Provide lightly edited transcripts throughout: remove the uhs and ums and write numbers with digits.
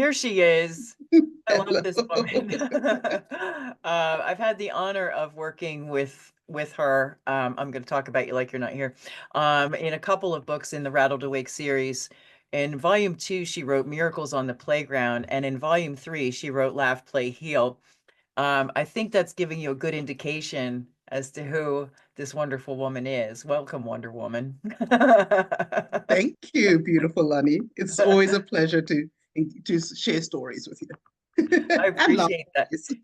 Here she is. I love this Hello. woman. I've had the honor of working with her. I'm going to talk about You Like You're Not Here. In a couple of books in the Rattled Awake series. In volume 2, she wrote Miracles on the Playground, and in volume 3, she wrote Laugh, Play, Heal. I think that's giving you a good indication as to who this wonderful woman is. Welcome, Wonder Woman. Thank you, beautiful Lonnee. It's always a pleasure to share stories with you I and laugh appreciate that. stories.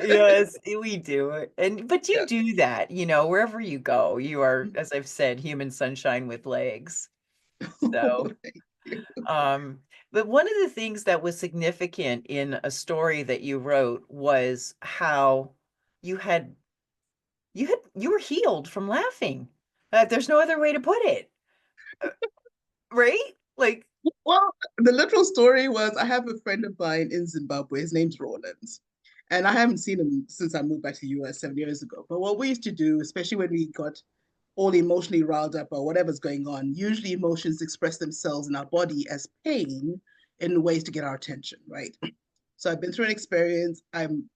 Yes, we do. And but you Yeah. do that, wherever you go. You are, as I've said, human sunshine with legs. So, Thank you. um, but one of the things that was significant in a story that you wrote was how you had you were healed from laughing. There's no other way to put it, uh, right? Like, Well, the literal story was I have a friend of mine in Zimbabwe. His name's Rollins. And I haven't seen him since I moved back to the US 7 years ago. But what we used to do, especially when we got all emotionally riled up or whatever's going on, usually emotions express themselves in our body as pain in ways to get our attention, right? So I've been through an experience. I'm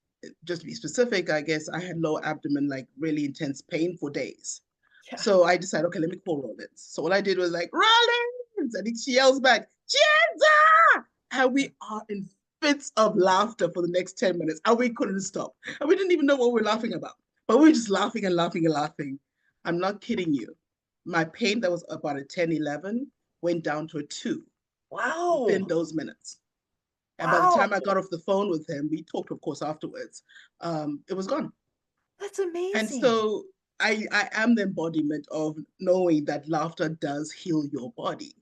just to be specific, I guess I had low abdomen, like really intense pain for days. yeah. So I decided, okay, let me call Rollins. So all I did was like, Rollins! And she yells back, Jenza! And we are in fits of laughter for the next 10 minutes. And we couldn't stop. And we didn't even know what we were laughing about. But we were just laughing and laughing and laughing. I'm not kidding you. My pain that was about a 10, 11 went down to a 2 within Wow. those minutes. And by the Wow. time I got off the phone with him, we talked, of course, afterwards. It was gone. That's And amazing. so I am the embodiment of knowing that laughter does heal your body.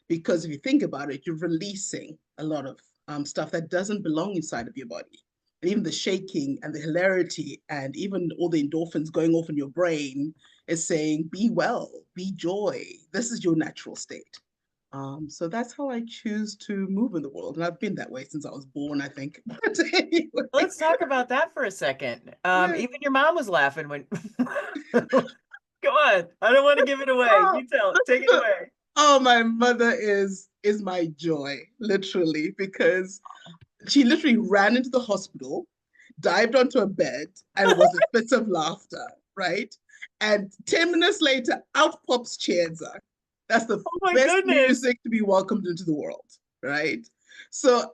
Because if you think about it, you're releasing a lot of stuff that doesn't belong inside of your body. And even the shaking and the hilarity and even all the endorphins going off in your brain is saying, be well, be joy. This is your natural state. So that's how I choose to move in the world. And I've been that way since I was born, I think. But anyway, Let's talk about that for a second. yeah. Even your mom was laughing when Come on. I don't want to give it away. Oh, You take it away. oh, my mother is my joy, literally, because she literally ran into the hospital, dived onto a bed, and was in fits of laughter, right? And 10 minutes later, out pops Chienza. That's the Oh my best goodness. music to be welcomed into the world, right? So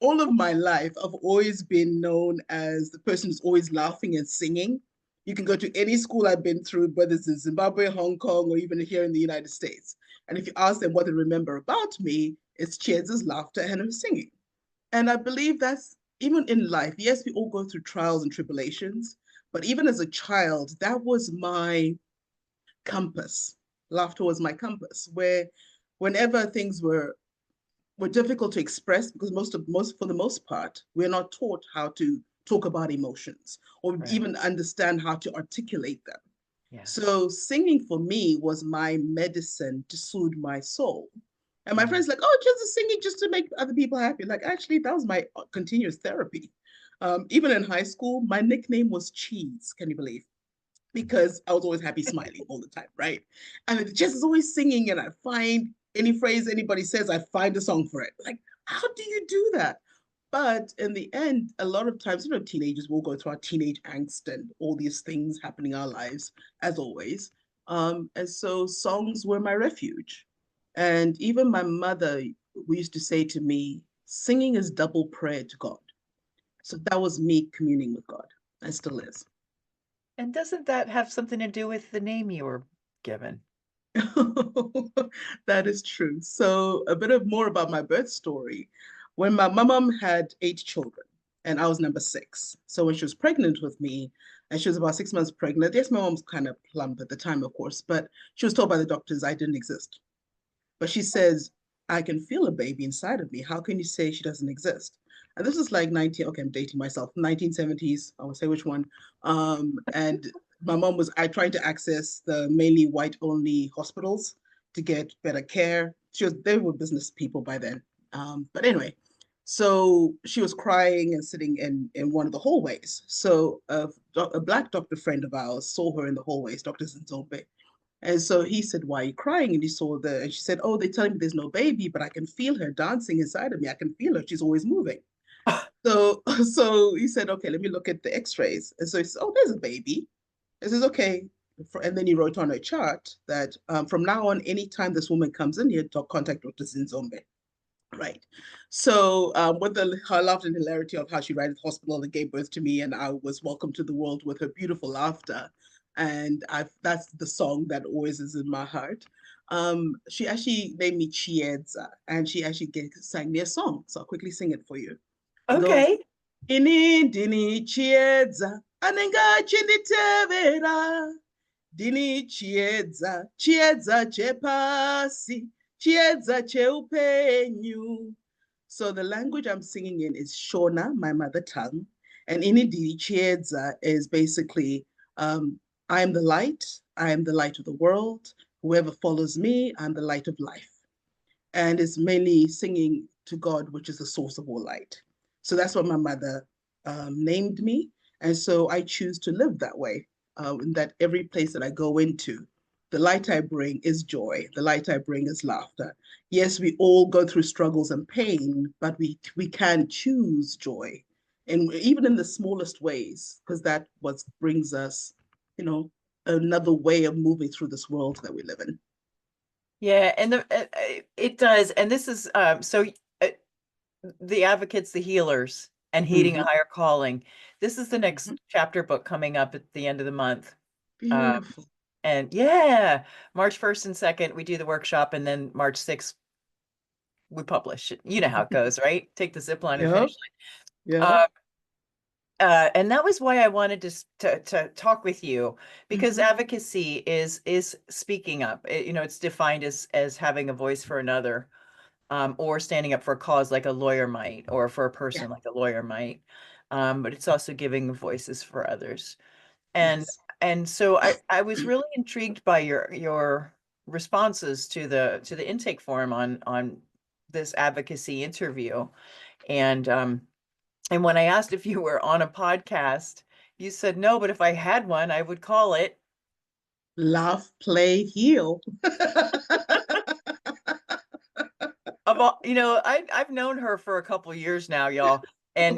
all of my life, I've always been known as the person who's always laughing and singing. You can go to any school I've been through, whether it's in Zimbabwe, Hong Kong, or even here in the United States. And if you ask them what they remember about me, it's Chienza's laughter and her singing. And I believe that's even in life. Yes, we all go through trials and tribulations, but even as a child, that was my compass. Laughter was my compass, where whenever things were difficult to express, because most for the most part, we're not taught how to talk about emotions or Right. even understand how to articulate them. Yes. So singing for me was my medicine to soothe my soul. And my Mm. friends like, oh, just singing just to make other people happy. Like, actually, that was my continuous therapy. Even in high school, my nickname was Cheese. Can you believe? Because I was always happy, smiling all the time, right? And it just is always singing, and I find any phrase anybody says, I find a song for it. Like, how do you do that? But in the end, a lot of times, teenagers will go through our teenage angst and all these things happening in our lives, as always. And so songs were my refuge. And even my mother we used to say to me, singing is double prayer to God. So that was me communing with God, and still is. And doesn't that have something to do with the name you were given? That is true. So, a bit of more about my birth story. When my mom had 8 children, and I was number 6. So, when she was pregnant with me, and she was about 6 months pregnant, yes, my mom was kind of plump at the time, of course, but she was told by the doctors I didn't exist. But she says, I can feel a baby inside of me. How can you say she doesn't exist? And this is like 19, okay, I'm dating myself, 1970s, I would say which one. And my mom was I trying to access the mainly white only hospitals to get better care. They were business people by then. But anyway, so she was crying and sitting in one of the hallways. So a black doctor friend of ours saw her in the hallways, Dr. Zinzombe, And so he said, "Why are you crying?" And and she said, "Oh, they're telling me there's no baby, but I can feel her dancing inside of me. I can feel her. She's always moving." So, so he said, "Okay, let me look at the x-rays." And so he said, "Oh, there's a baby." He says, "Okay." And then he wrote on a chart that from now on, anytime this woman comes in here, to contact Dr. Zinzombe. Right. So, with her laughter and hilarity of how she arrived at the hospital and gave birth to me, and I was welcomed to the world with her beautiful laughter, and that's the song that always is in my heart. She actually named me Chiedza, and she actually sang me a song. So I'll quickly sing it for you. It goes, Okay. "Ini dini Chiedza, anenga chinitevera. Dini chiedza, chiedza chepasi, chiedza cheupenyu." So the language I'm singing in is Shona, my mother tongue, and Inidi chiedza is basically, I am the light, I am the light of the world. Whoever follows me, I'm the light of life, and it's mainly singing to God, which is the source of all light. So that's what my mother named me. And so I choose to live that way, in that every place that I go into, the light I bring is joy. The light I bring is laughter. Yes, we all go through struggles and pain, but we can choose joy. And even in the smallest ways, because that what brings us, you know, another way of moving through this world that we live in. Yeah, and it does. And this is uh, the advocates, the healers, and heeding a Mm-hmm. higher calling. This is the Mm-hmm. next chapter book coming up at the end of the month. Um, Beautiful. and yeah, March 1st and 2nd, we do the workshop, and then March 6th, we publish it. You know how it goes, right? Take the zip line and Yep, finish line. yep. And that was why I wanted to talk with you, because Mm-hmm. advocacy is speaking up. It's defined as having a voice for another, or standing up for a cause like a lawyer might, or for a Yeah, person like a lawyer might. But it's also giving voices for others. And yes. and so I was really intrigued by your responses to the intake form on this advocacy interview. And when I asked if you were on a podcast, you said no, but if I had one, I would call it Laugh, play, heal. of all, I've known her for a couple years now, y'all. And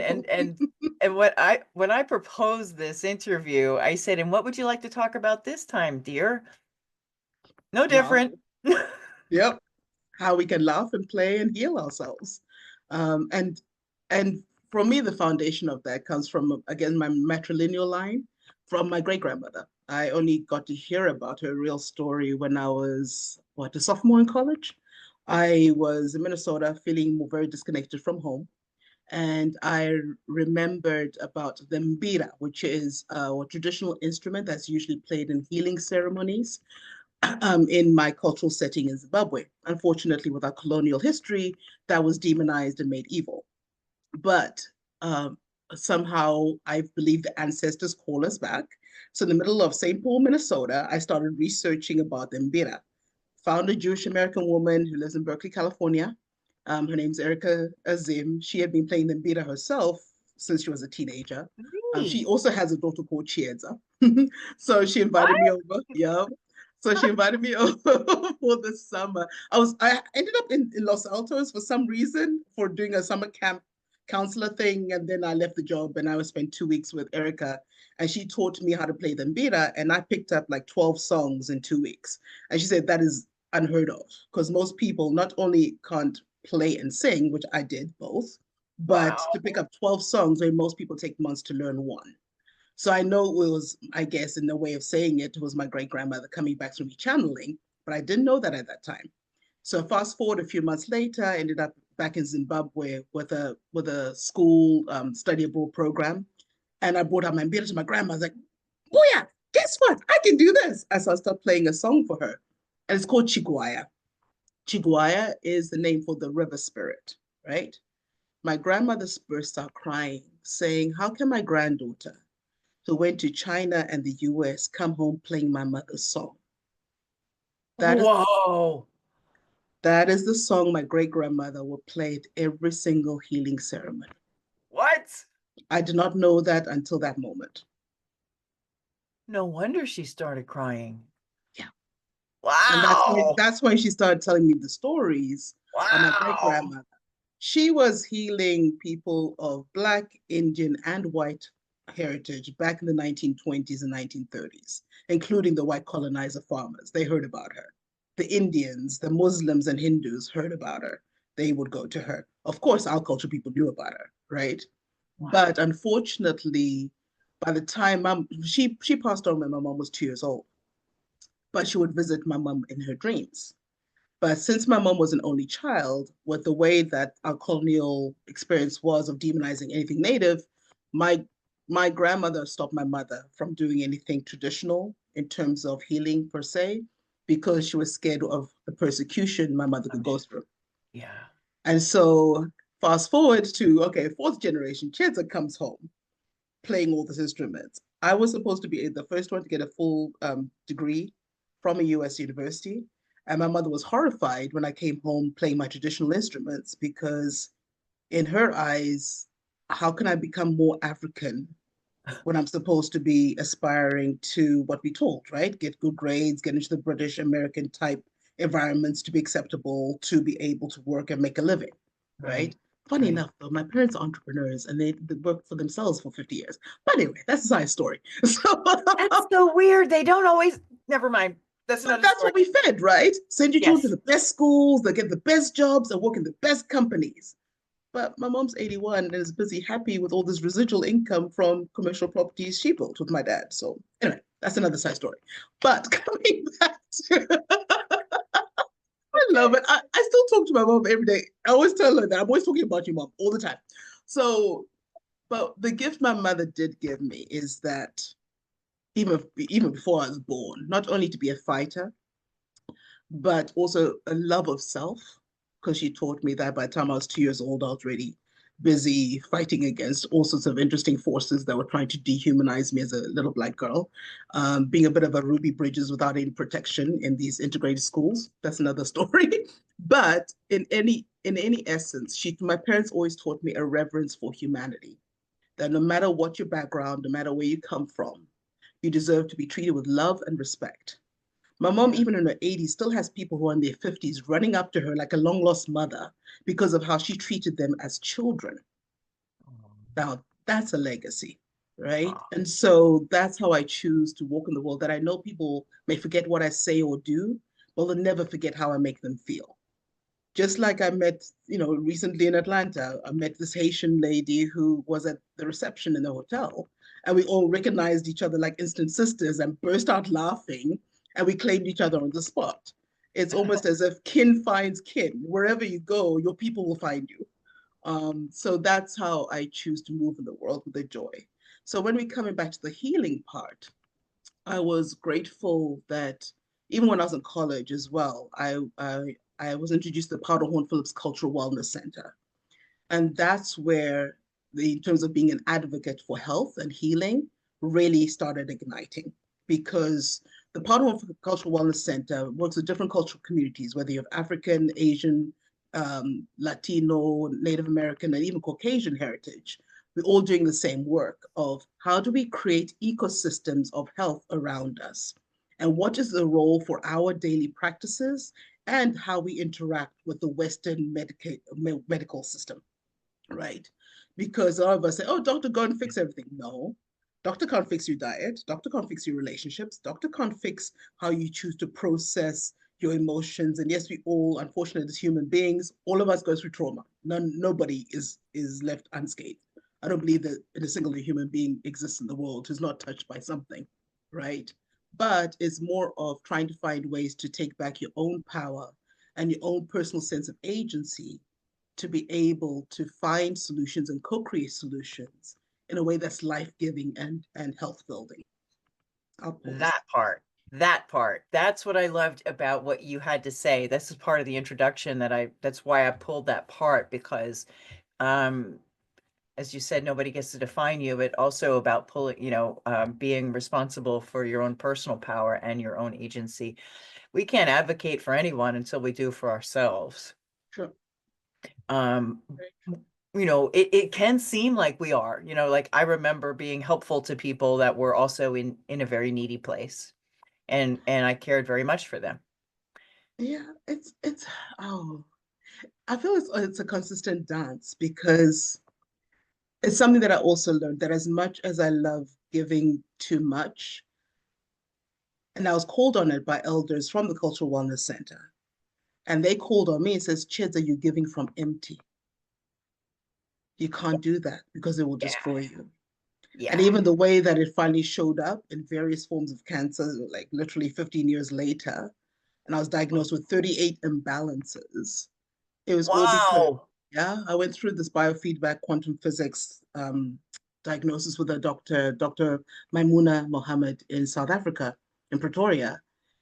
when I proposed this interview, I said, "And what would you like to talk about this time, dear?" No Laugh. different. Yep. How we can laugh and play and heal ourselves. Um, and and for me, the foundation of that comes from, again, my matrilineal line from my great grandmother. I only got to hear about her real story when I was, what, a sophomore in college. I was in Minnesota feeling very disconnected from home. And I remembered about the mbira, which is a traditional instrument that's usually played in healing ceremonies in my cultural setting in Zimbabwe. Unfortunately, with our colonial history, that was demonized and made evil. But um, somehow I believe the ancestors call us back. So in the middle of St. Paul, Minnesota, I started researching about the mbira. Found a Jewish American woman who lives in Berkeley, California. Her name's Erica Azim. She had been playing the mbira herself since she was a teenager. She Neat. also has a daughter called Chiedza. So she invited me What? over. Yeah. So she invited me over for the summer. I ended up in Los Altos for some reason for doing a summer camp counselor thing. And then I left the job and I was spent 2 weeks with Erica. And she taught me how to play the mbira. And I picked up like 12 songs in 2 weeks. And she said that is unheard of because most people not only can't play and sing, which I did both, but to Wow. pick up 12 songs where most people take months to learn one. So I know it was, I guess, in the way of saying it, it was my great grandmother coming back through me channeling, but I didn't know that at that time. So fast forward a few months later, I ended up back in Zimbabwe with a school study abroad program, and I brought out my beer to my grandma. I was like, "Oh yeah, guess what? I can do this." As I started playing a song for her, and it's called Chiguaya. Chiguaya is the name for the river spirit, right? My grandmother burst out crying, saying, "How can my granddaughter, who went to China and the US, come home playing my mother's song?" That is Whoa. that is the song my great grandmother would play at every single healing ceremony. What? I did not know that until that moment. No wonder she started crying. Yeah. And Wow. that's when she started telling me the stories of my great Wow. grandmother. She was healing people of Black, Indian, and white heritage back in the 1920s and 1930s, including the white colonizer farmers. They heard about her. The Indians, the Muslims, and Hindus heard about her. They would go to her. Of course, our culture people knew about her, right? Wow. But unfortunately, by the time she passed on when my mom was 2 years old, but she would visit my mom in her dreams. But since my mom was an only child, with the way that our colonial experience was of demonizing anything native, my my grandmother stopped my mother from doing anything traditional in terms of healing per se, because she was scared of the persecution my mother could I'm go sure. through. Yeah. And so fast forward to okay, fourth generation, Chetza comes home playing all these instruments. I was supposed to be the first one to get a full degree from a US university. And my mother was horrified when I came home playing my traditional instruments because, in her eyes, how can I become more African when I'm supposed to be aspiring to what we told, right? Get good grades, get into the British American type environments to be acceptable, to be able to work and make a living, right? Right. Funny Right. enough, though, my parents are entrepreneurs and they worked for themselves for 50 years. But anyway, that's a side story. So, That's so weird. They don't always, never mind. That's but another that's story. what we fed, right? Send your children to Yes. the best schools, they get the best jobs, they work in the best companies. But my mom's 81 and is busy happy with all this residual income from commercial properties she built with my dad. So anyway, that's another side story. But coming back to, I love Okay. it. I still talk to my mom every day. I always tell her that I'm always talking about your mom all the time. So, but the gift my mother did give me is that even before I was born, not only to be a fighter, but also a love of self, because she taught me that by the time I was 2 years old, I was already busy fighting against all sorts of interesting forces that were trying to dehumanize me as a little Black girl. Being a bit of a Ruby Bridges without any protection in these integrated schools. That's another story. But in any essence, my parents always taught me a reverence for humanity. That no matter what your background, no matter where you come from, you deserve to be treated with love and respect. My mom, Yeah. even in her 80s, still has people who are in their 50s running up to her like a long lost mother because of how she treated them as children. Now, that's a legacy, right? Oh, And so that's how I choose to walk in the world, that I know people may forget what I say or do, but they'll never forget how I make them feel. Just like I met, recently in Atlanta, I met this Haitian lady who was at the reception in the hotel, and we all recognized each other like instant sisters and burst out laughing, and we claimed each other on the spot. It's almost as if kin finds kin. Wherever you go, your people will find you. So that's how I choose to move in the world with a joy. So when we're coming back to the healing part, I was grateful that even when I was in college as well, I was introduced to the Powder Horn Phillips Cultural Wellness Center. And that's where, in terms of being an advocate for health and healing, really started igniting. Because the Powder Horn Cultural Wellness Center works with different cultural communities, whether you have African, Asian, Latino, Native American, and even Caucasian heritage. We're all doing the same work of how do we create ecosystems of health around us? And what is the role for our daily practices and how we interact with the Western medical system, right? Because all of us say, oh, doctor, go and fix everything. No, doctor can't fix your diet. Doctor can't fix your relationships. Doctor can't fix how you choose to process your emotions. And yes, we all, unfortunately, as human beings, all of us go through trauma. Nobody is left unscathed. I don't believe that in a single human being exists in the world who's not touched by something, right? But it's more of trying to find ways to take back your own power and your own personal sense of agency to be able to find solutions and co-create solutions in a way that's life-giving and health building. I'll pause. that part. That part. That's what I loved about what you had to say. This is part of the introduction that's why I pulled that part because um as you said, nobody gets to define you, but also about being responsible for your own personal power and your own agency. We can't advocate for anyone until we do for ourselves. Sure. Um, Right. it can seem like we are, like I remember being helpful to people that were also in a very needy place and I cared very much for them. Yeah, it's oh, I feel it's a consistent dance because it's something that I also learned that as much as I love giving too much, and I was called on it by elders from the Cultural Wellness Center, and they called on me and says, "Chids, are you giving from empty? You can't do that because it will Yeah. destroy you." And Yeah. even the way that it finally showed up in various forms of cancer, like literally 15 years later, and I was diagnosed with 38 imbalances. It was all because, Wow. yeah, I went through this biofeedback quantum physics diagnosis with a Dr. Maimuna Mohammed in South Africa, in Pretoria.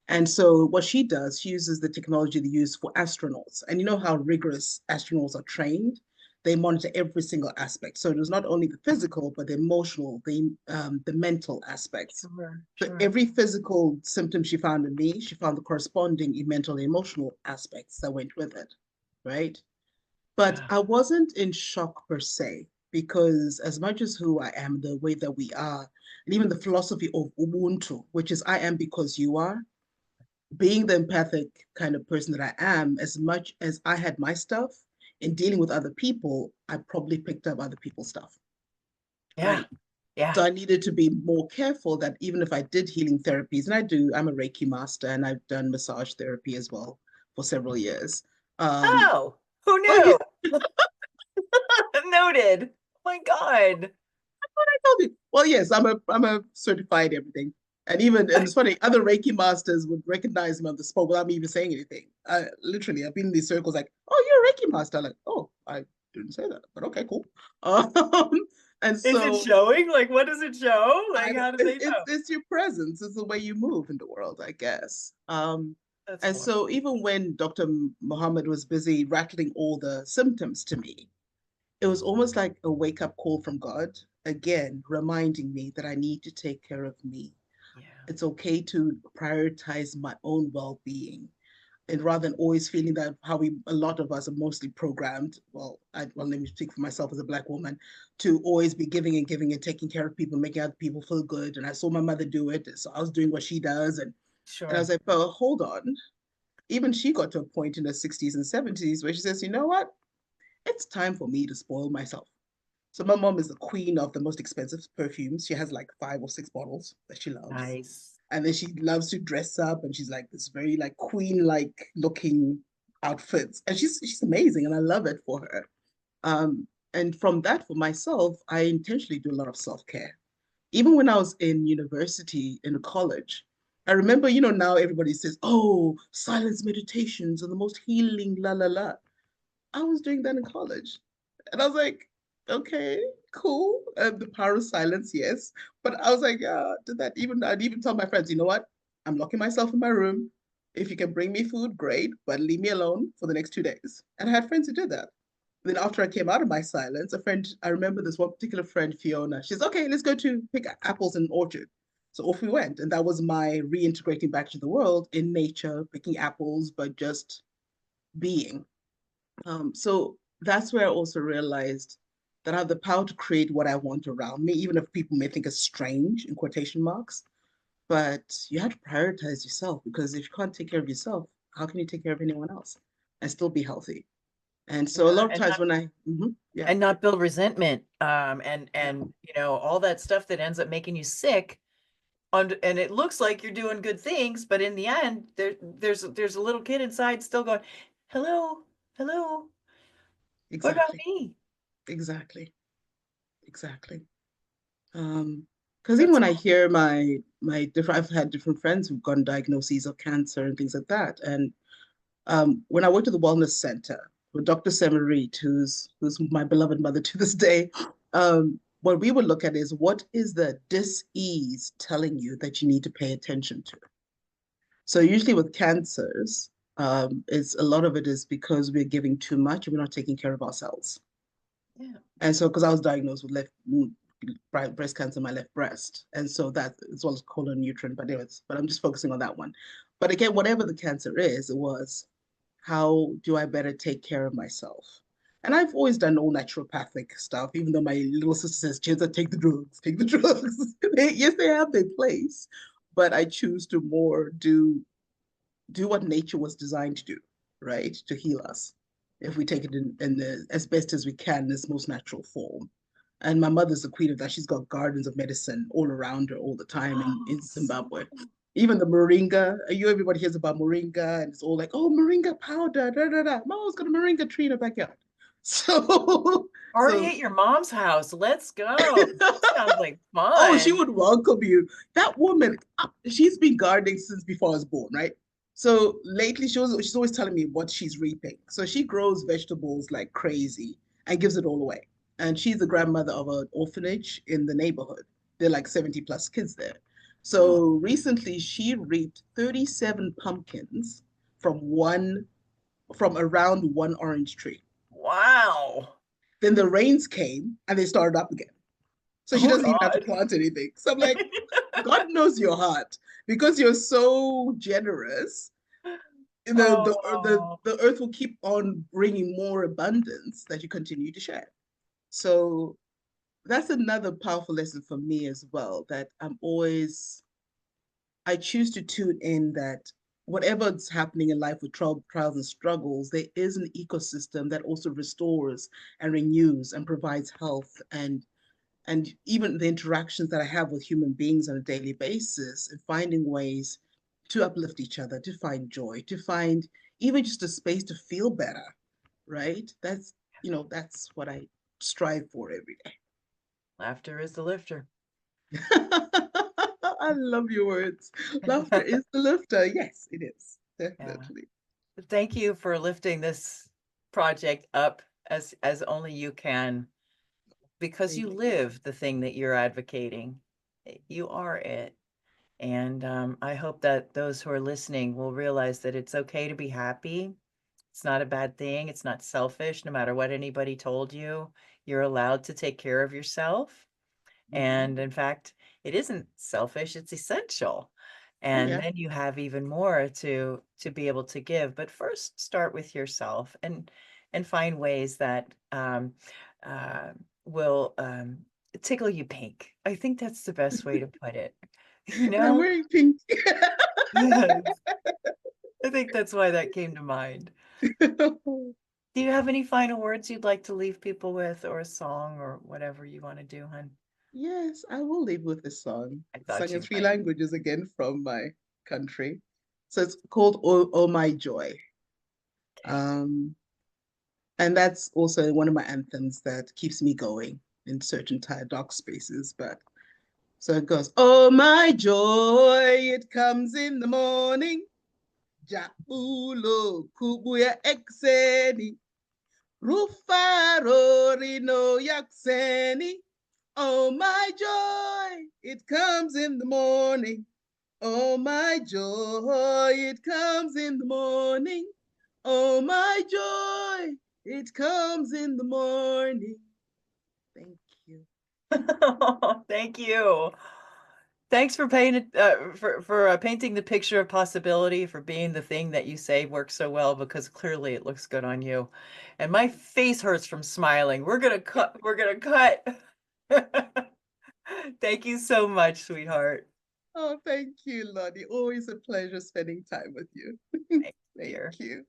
And so what she does, she uses the technology they use for astronauts. And you know how rigorous astronauts are trained? They monitor every single aspect. So it was not only the physical, but the emotional, the mental aspects. Sure, So sure. every physical symptom she found in me, she found the corresponding mental and emotional aspects that went with it, right? But Yeah. I wasn't in shock per se, because as much as who I am, the way that we are, and even the philosophy of Ubuntu, which is I am because you are, being the empathic kind of person that I am, as much as I had my stuff in dealing with other people, I probably picked up other people's stuff, Yeah. right? Yeah. So I needed to be more careful that even if I did healing therapies, and I do, I'm a Reiki master and I've done massage therapy as well for several years. Um, Oh, who oh yeah, knew? Noted. Oh my God. I told you. Well, yes, I'm a certified everything. And it's funny, other Reiki masters would recognize me on the spot without me even saying anything. Literally, I've been in these circles like, oh, you're a Reiki master. Like, oh, I didn't say that, but okay, cool. Um, and Is it so showing? Like, what does it show? I Like, don't, how do they know? it's your presence, it's the way you move in the world, I guess. That's And so wonderful. even when Dr. Mohammed was busy rattling all the symptoms to me, it was almost like a wake up call from God, again, reminding me that I need to take care of me. Yeah, It's okay to prioritize my own well being. And rather than always feeling that how a lot of us are mostly programmed, let me speak for myself as a Black woman, to always be giving and giving and taking care of people, making other people feel good. And I saw my mother do it. So I was doing what she does. And I was sure. like, but hold on. Even she got to a point in her 60s and 70s where she says, you know what? It's time for me to spoil myself. So my mom is the queen of the most expensive perfumes. She has like 5 or 6 bottles that she loves. Nice. And then she loves to dress up and she's like this very like queen-like looking outfits. And she's amazing and I love it for her. And from that for myself, I intentionally do a lot of self-care. Even when I was in university, in college, I remember, now everybody says, oh, silence meditations are the most healing, la la la. I was doing that in college. And I was like, okay, cool. The power of silence, yes. But I was like, yeah, did that even, I'd even tell my friends, you know what? I'm locking myself in my room. If you can bring me food, great, but leave me alone for the next 2 days. And I had friends who did that. Then after I came out of my silence, I remember this one particular friend, Fiona, she's okay, let's go to pick apples in an orchard. So off we went. And that was my reintegrating back to the world in nature, picking apples, but just being. So that's where I also realized that I have the power to create what I want around me, even if people may think it's strange in quotation marks. But you have to prioritize yourself because if you can't take care of yourself, how can you take care of anyone else and still be healthy? And so a Yeah, lot of times when yeah, and not build resentment. yeah, And all that stuff that ends up making you sick. And it looks like you're doing good things, but in the end, there's a little kid inside still going, "Hello, hello. What about exactly, me?" exactly, exactly. Because even That's when I hear my different, I've had different friends who've gotten diagnoses of cancer and things like that, and when I worked at the Wellness Center with Dr. Semarit, who's my beloved mother to this day, what we would look at is what is the dis-ease telling you that you need to pay attention to. So usually with cancers, it's a lot of it is because we're giving too much and we're not taking care of ourselves. yeah, And so because I was diagnosed with breast cancer in my left breast, and so that as well as colon nutrient, but I'm just focusing on that one. But again, whatever the cancer is, it was how do I better take care of myself? And I've always done all naturopathic stuff, even though my little sister says, Chinza, take the drugs, take the drugs. Yes, they have their place, but I choose to more do do what nature was designed to do, right? To heal us. If we take it in the as best as we can in this most natural form. And my mother's the queen of that. She's got gardens of medicine all around her all the time in Zimbabwe. Even the moringa, everybody hears about moringa and it's all like, oh, moringa powder, da da da. Mama's got a moringa tree in her backyard. So, Already so at your mom's house. Let's go. That sounds like oh, she fun. would welcome you. That woman, she's been gardening since before I was born, right? So lately, she's always telling me what she's reaping. So she grows vegetables like crazy and gives it all away. And she's the grandmother of an orphanage in the neighborhood. There are like 70 plus kids there. Oh, So recently, she reaped 37 pumpkins from one from around one orange tree. wow. Then the rains came and they started up again. So she Oh doesn't even have to God. plant anything. So I'm like, God knows your heart because you're so generous. Oh, The earth will keep on bringing more abundance that you continue to share. So that's another powerful lesson for me as well. That I choose to tune in that whatever's happening in life with trials and struggles, there is an ecosystem that also restores and renews and provides health and even the interactions that I have with human beings on a daily basis and finding ways to uplift each other, to find joy, to find even just a space to feel better, right? That's what I strive for every laughter is the lifter. day. I love your words. Laughter is the lifter. Yes, it is. Yeah. Definitely. Thank you for lifting this project up as only you can, because Thank you you. live the thing that you're advocating. You are it. And I hope that those who are listening will realize that it's okay to be happy. It's not a bad thing. It's not selfish, no matter what anybody told you. You're allowed to take care of yourself. Mhm. And in fact, it isn't selfish, it's essential. Oh, And yeah. then you have even more to be able to give. But first start with yourself and find ways that uh, will tickle you pink. I think that's the best way to put it. You And I'm know? wearing pink. Yes. I think that's why that came to mind. Do you have any final words you'd like to leave people with, or a song, or whatever you want to do, hon? Yes, I will leave with this song. I thought Sung in you three might. languages again from my country. So it's called Oh My Joy. Okay. Um, and that's also one of my anthems that keeps me going in certain tired dark spaces. But so it goes, Oh my joy, it comes in the morning. Jabulo kubuya ekseni. Rufaro rino yakseni. Oh my joy, it comes in the morning. Oh my joy, it comes in the morning. Oh my joy, it comes in the morning. Thank you. Thank you. Thanks for painting the picture of possibility, for being the thing that you say works so well, because clearly it looks good on you. And my face hurts from smiling. We're gonna cut. Thank you so much, sweetheart. Oh, thank you, Lonnee. Always a pleasure spending time with you. Thanks, Thank dear. you.